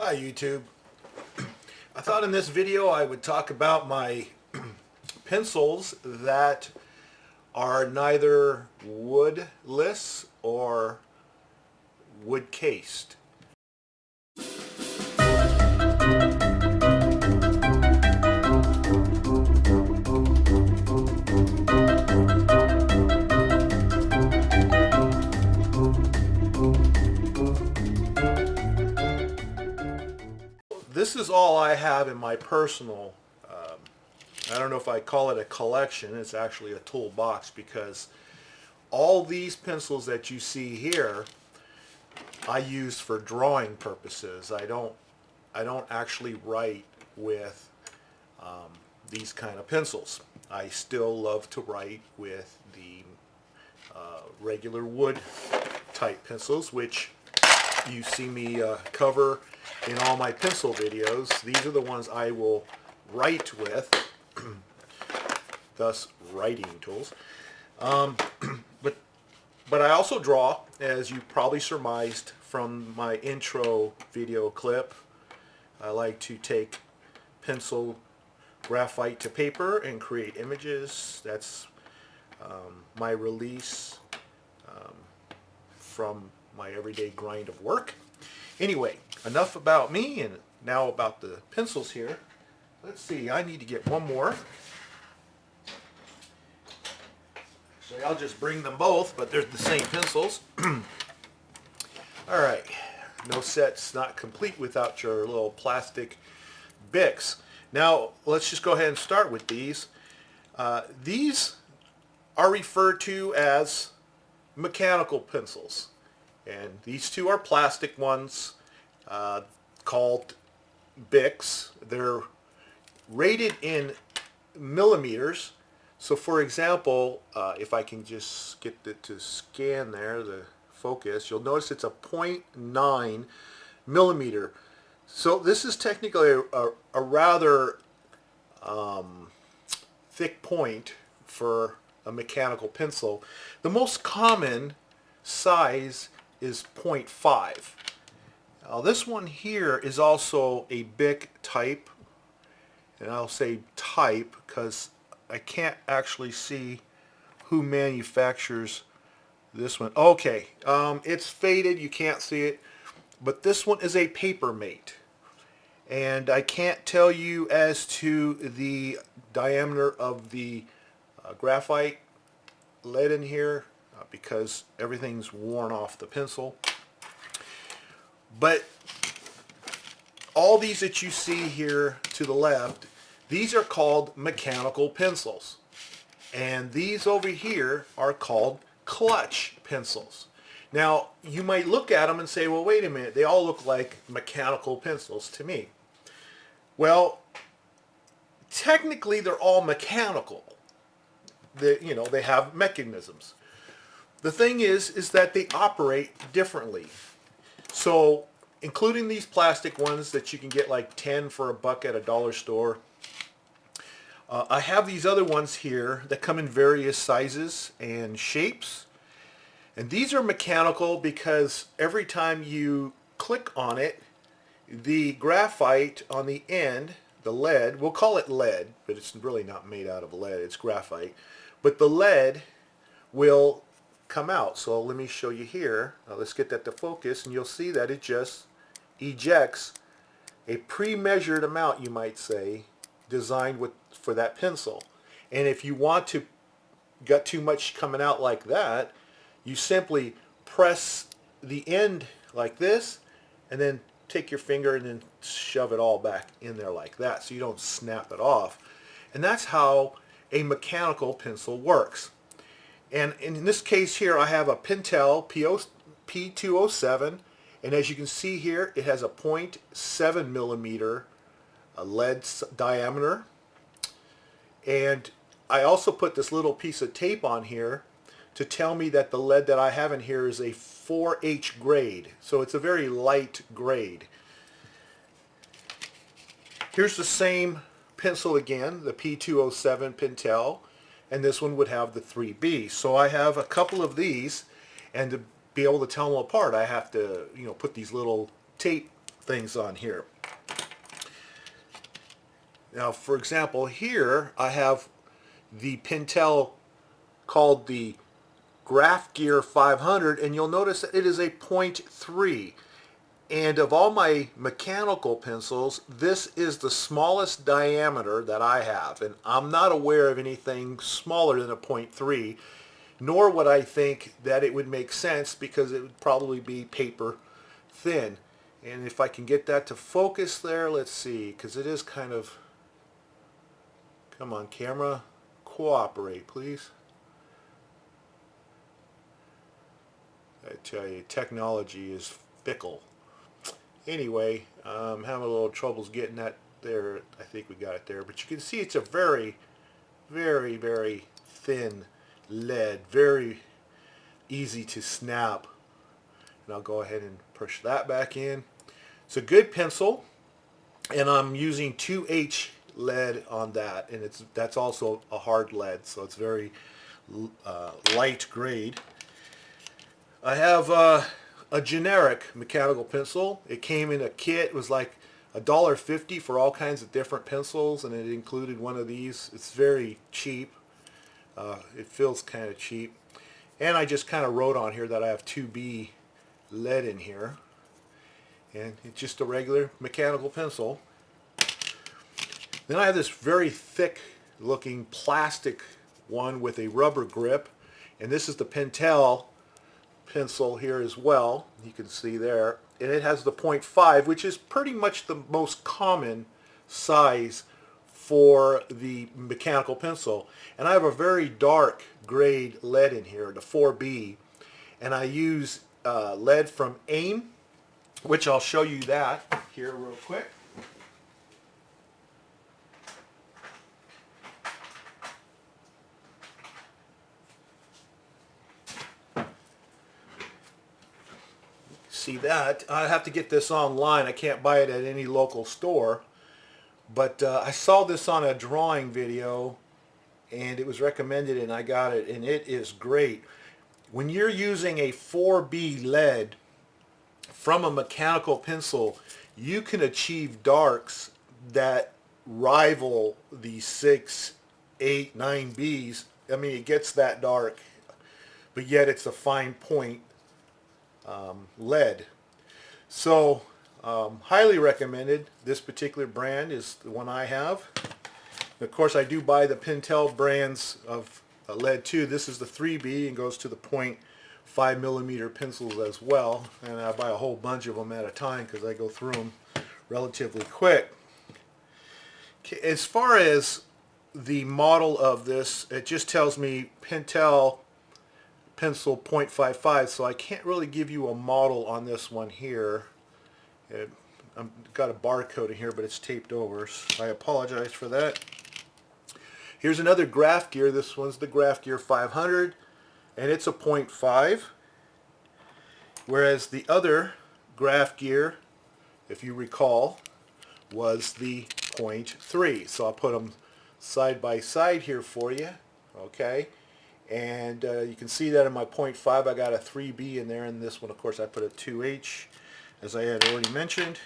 Hi YouTube. I thought in this video I would talk about my pencils that are neither woodless or wood cased. This is all I have in my personal, I don't know if I call it a collection, it's actually a toolbox, because all these pencils that you see here I use for drawing purposes. I don't actually write with these kind of pencils. I still love to write with the regular wood type pencils, which you see me cover in all my pencil videos. These are the ones I will write with, thus writing tools. But I also draw, as you probably surmised from my intro video clip. I like to take pencil graphite to paper and create images. That's my release from my everyday grind of work. Anyway, enough about me, and now about the pencils here. Let's see, I need to get one more. So I'll just bring them both, but they're the same pencils. Alright, no set's not complete without your little plastic Bics. Now, let's just go ahead and start with these. These are referred to as mechanical pencils. And these two are plastic ones called Bics. They're rated in millimeters. So for example, if I can just get it to scan there, the focus, you'll notice it's a 0.9 millimeter. So this is technically a rather thick point for a mechanical pencil. The most common size is 0.5. Now this one here is also a Bic type, and I'll say type because I can't actually see who manufactures this one. Okay, it's faded, you can't see it, but this one is a Paper Mate. And I can't tell you as to the diameter of the graphite lead in here because everything's worn off the pencil. But all these that you see here to the left, these are called mechanical pencils. And these over here are called clutch pencils. Now, you might look at them and say, well, wait a minute, they all look like mechanical pencils to me. Well, technically they're all mechanical. They have mechanisms. The thing is that they operate differently. So, including these plastic ones that you can get like 10 for $1 at a dollar store, I have these other ones here that come in various sizes and shapes. And these are mechanical because every time you click on it, the graphite on the end, the lead, we'll call it lead, but it's really not made out of lead, it's graphite. But the lead will come out. So let me show you here. Now let's get that to focus, and you'll see that it just ejects a pre-measured amount, you might say, designed for that pencil. And if you want to get too much coming out like that, you simply press the end like this and then take your finger and then shove it all back in there like that so you don't snap it off. And that's how a mechanical pencil works. And in this case here I have a Pentel P207, and as you can see here it has a 0.7 millimeter lead diameter. And I also put this little piece of tape on here to tell me that the lead that I have in here is a 4H grade. So it's a very light grade. Here's the same pencil again, the P207 Pentel, and this one would have the 3B. So I have a couple of these, and to be able to tell them apart I have to put these little tape things on here. Now, for example, here I have the Pentel called the Graph Gear 500, and you'll notice that it is a 0.3. And of all my mechanical pencils, this is the smallest diameter that I have. And I'm not aware of anything smaller than a 0.3, nor would I think that it would make sense because it would probably be paper thin. And if I can get that to focus there, let's see, because it is kind of, come on camera, cooperate please. I tell you, technology is fickle. Anyway, I'm having a little troubles getting that there. I think we got it there. But you can see it's a very, very, very thin lead. Very easy to snap. And I'll go ahead and push that back in. It's a good pencil. And I'm using 2H lead on that. And that's also a hard lead. So it's very light grade. I have a generic mechanical pencil. It came in a kit. It was like $1.50 for all kinds of different pencils, and it included one of these. It's very cheap. It feels kind of cheap. And I just kind of wrote on here that I have 2B lead in here. And it's just a regular mechanical pencil. Then I have this very thick looking plastic one with a rubber grip. And this is the Pentel pencil here as well. You can see there. And it has the 0.5, which is pretty much the most common size for the mechanical pencil. And I have a very dark grade lead in here, the 4B. And I use lead from AIM, which I'll show you that here real quick. See that? I have to get this online. I can't buy it at any local store. But I saw this on a drawing video and it was recommended and I got it, and it is great. When you're using a 4B lead from a mechanical pencil, you can achieve darks that rival the 6, 8, 9Bs. I mean, it gets that dark, but yet it's a fine point lead. So highly recommended. This particular brand is the one I have. Of course, I do buy the Pentel brands of lead too. This is the 3B and goes to the 0.5 millimeter pencils as well. And I buy a whole bunch of them at a time because I go through them relatively quick. As far as the model of this, it just tells me Pentel pencil 0.55, so I can't really give you a model on this one here. I've got a barcode in here, but it's taped over, so I apologize for that. Here's another Graph Gear. This one's the Graph Gear 500, and it's a 0.5, whereas the other Graph Gear, if you recall, was the 0.3. So I'll put them side by side here for you, okay? And you can see that in my 0.5 I got a 3B in there, and this one of course I put a 2H, as I had already mentioned.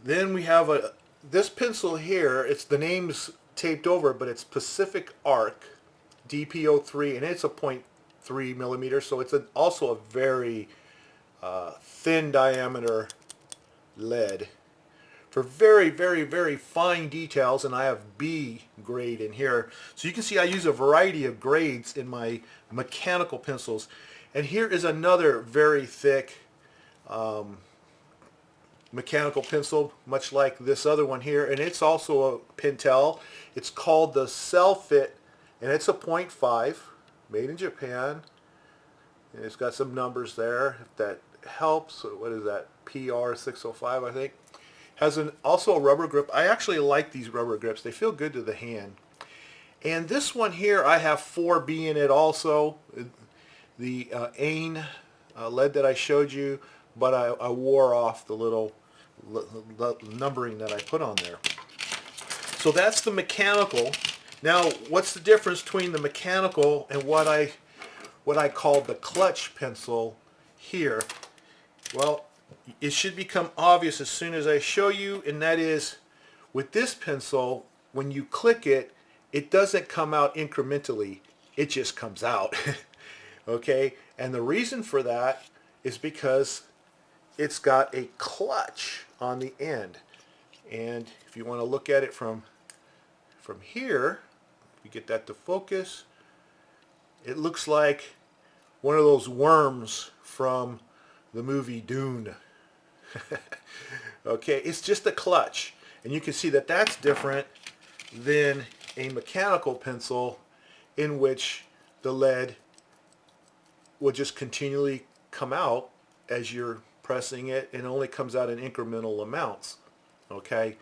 Then we have this pencil here. It's the name's taped over, but it's Pacific Arc DP03, and it's a 0.3 millimeter, so it's also a very thin diameter lead for very, very, very fine details. And I have B grade in here, so you can see I use a variety of grades in my mechanical pencils. And here is another very thick mechanical pencil, much like this other one here, and it's also a Pentel. It's called the Selfit, and it's a 0.5, made in Japan, and it's got some numbers there if that helps. What is that? PR605, I think. Has also a rubber grip. I actually like these rubber grips. They feel good to the hand. And this one here, I have 4B in it also, the AIM lead that I showed you, but I wore off the little numbering that I put on there. So that's the mechanical. Now, what's the difference between the mechanical and what I call the clutch pencil here? Well, it should become obvious as soon as I show you, and that is with this pencil, when you click it, it doesn't come out incrementally. It just comes out. Okay? And the reason for that is because it's got a clutch on the end. And if you want to look at it from here, if we get that to focus, it looks like one of those worms from the movie Dune. Okay, it's just a clutch. And you can see that that's different than a mechanical pencil in which the lead will just continually come out as you're pressing it, and only comes out in incremental amounts. Okay,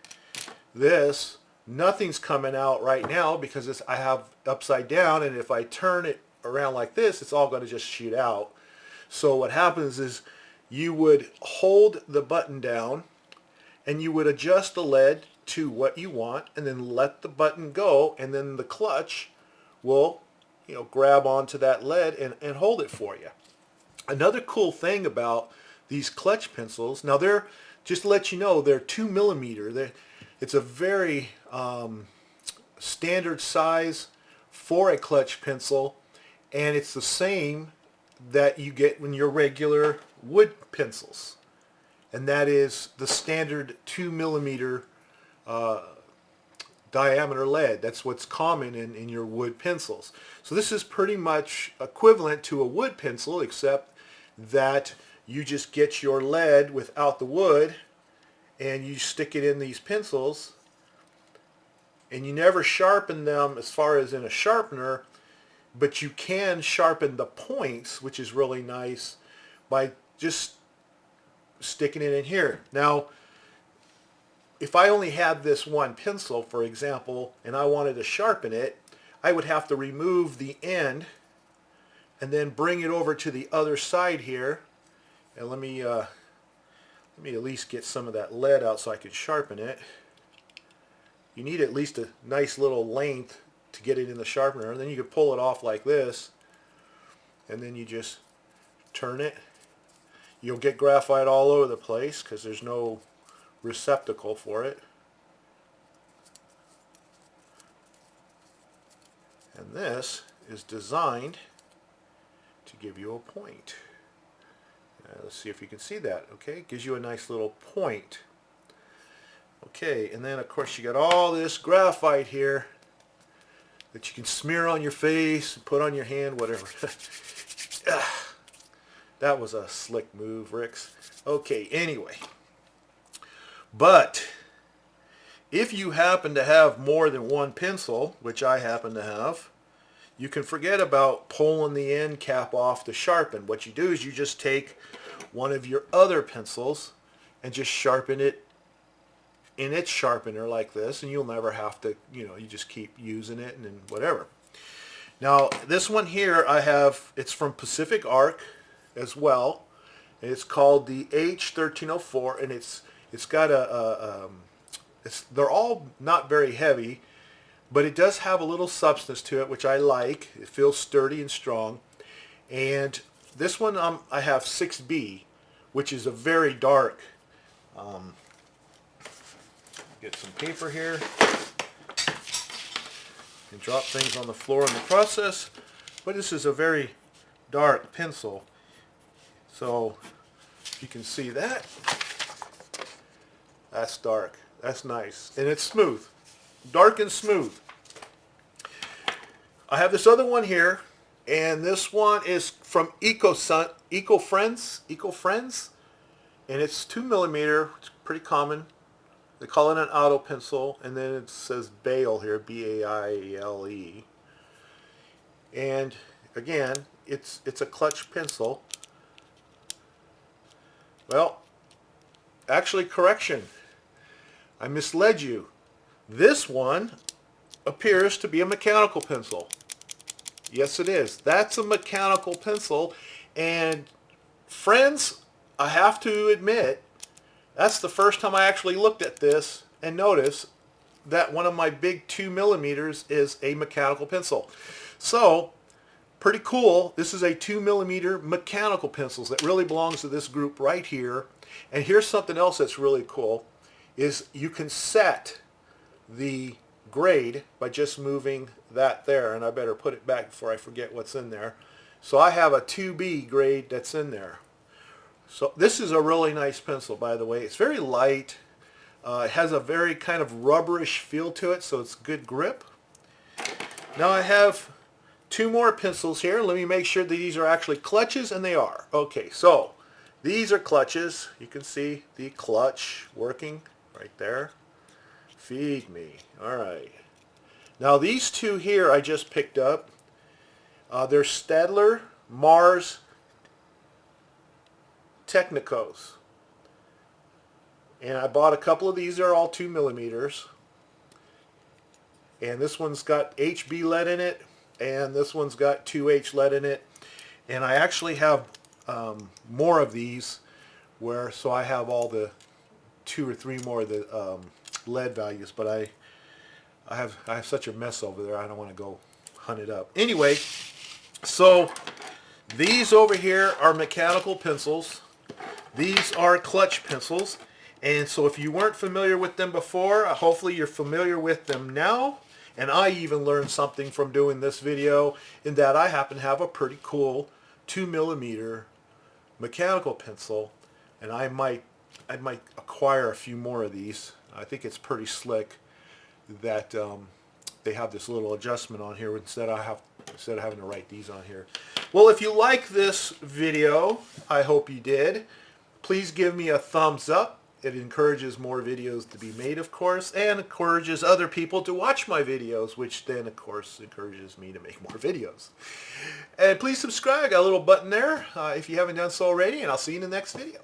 this, nothing's coming out right now because I have upside down, and if I turn it around like this, it's all going to just shoot out. So what happens is you would hold the button down and you would adjust the lead to what you want, and then let the button go, and then the clutch will, grab onto that lead and hold it for you. Another cool thing about these clutch pencils, now they're, just to let you know, they're 2 millimeter. It's a very standard size for a clutch pencil, and it's the same that you get when your regular wood pencils, and that is the standard 2 millimeter diameter lead. That's what's common in your wood pencils. So this is pretty much equivalent to a wood pencil, except that you just get your lead without the wood and you stick it in these pencils, and you never sharpen them as far as in a sharpener, but you can sharpen the points, which is really nice, by just sticking it in here. Now, if I only had this one pencil, for example, and I wanted to sharpen it, I would have to remove the end and then bring it over to the other side here. And let me at least get some of that lead out so I can sharpen it. You need at least a nice little length to get it in the sharpener, and then you can pull it off like this, and then you just turn it. You'll get graphite all over the place because there's no receptacle for it. And this is designed to give you a point. Let's see if you can see that. Okay, it gives you a nice little point. Okay, and then of course you got all this graphite here that you can smear on your face, put on your hand, whatever. That was a slick move, Ricks. Okay, anyway. But if you happen to have more than one pencil, which I happen to have, you can forget about pulling the end cap off to sharpen. What you do is you just take one of your other pencils and just sharpen it in its sharpener like this, and you'll never have to, you just keep using it and then whatever. Now, this one here I have, it's from Pacific Arc as well. And it's called the H1304, and it's got they're all not very heavy, but it does have a little substance to it, which I like. It feels sturdy and strong. And this one I have 6B, which is a very dark. Get some paper here and drop things on the floor in the process. But this is a very dark pencil. So you can see that. That's dark. That's nice. And it's smooth. Dark and smooth. I have this other one here, and this one is from Eco-Friends, and it's 2 millimeter. It's pretty common. They call it an auto pencil, and then it says Baile here, B-A-I-L-E. And again, it's a clutch pencil. Well, actually, correction. I misled you. This one appears to be a mechanical pencil. Yes, it is. That's a mechanical pencil. And friends, I have to admit, that's the first time I actually looked at this and noticed that one of my big 2 millimeters is a mechanical pencil. So, pretty cool. This is a 2 millimeter mechanical pencils that really belongs to this group right here. And here's something else that's really cool, is you can set the grade by just moving that there, and I better put it back before I forget what's in there. So I have a 2B grade that's in there. So this is a really nice pencil, by the way. It's very light. It has a very kind of rubberish feel to it, so it's good grip. Now I have two more pencils here. Let me make sure that these are actually clutches, and they are. Okay, so these are clutches. You can see the clutch working right there. Feed me. All right. Now these two here I just picked up. They're Staedtler Mars Technicos. And I bought a couple of these. They're all 2mm. And this one's got HB lead in it, and this one's got 2H lead in it. And I actually have more of these, so I have all the 2 or 3 more of the lead values. But I have such a mess over there. I don't want to go hunt it up. Anyway, so these over here are mechanical pencils. These are clutch pencils. And so if you weren't familiar with them before, hopefully you're familiar with them now. And I even learned something from doing this video, in that I happen to have a pretty cool 2mm mechanical pencil, and I might acquire a few more of these. I think it's pretty slick that they have this little adjustment on here instead of having to write these on here. Well, if you like this video, I hope you did. Please give me a thumbs up. It encourages more videos to be made, of course, and encourages other people to watch my videos, which then, of course, encourages me to make more videos. And please subscribe. I got a little button there if you haven't done so already, and I'll see you in the next video.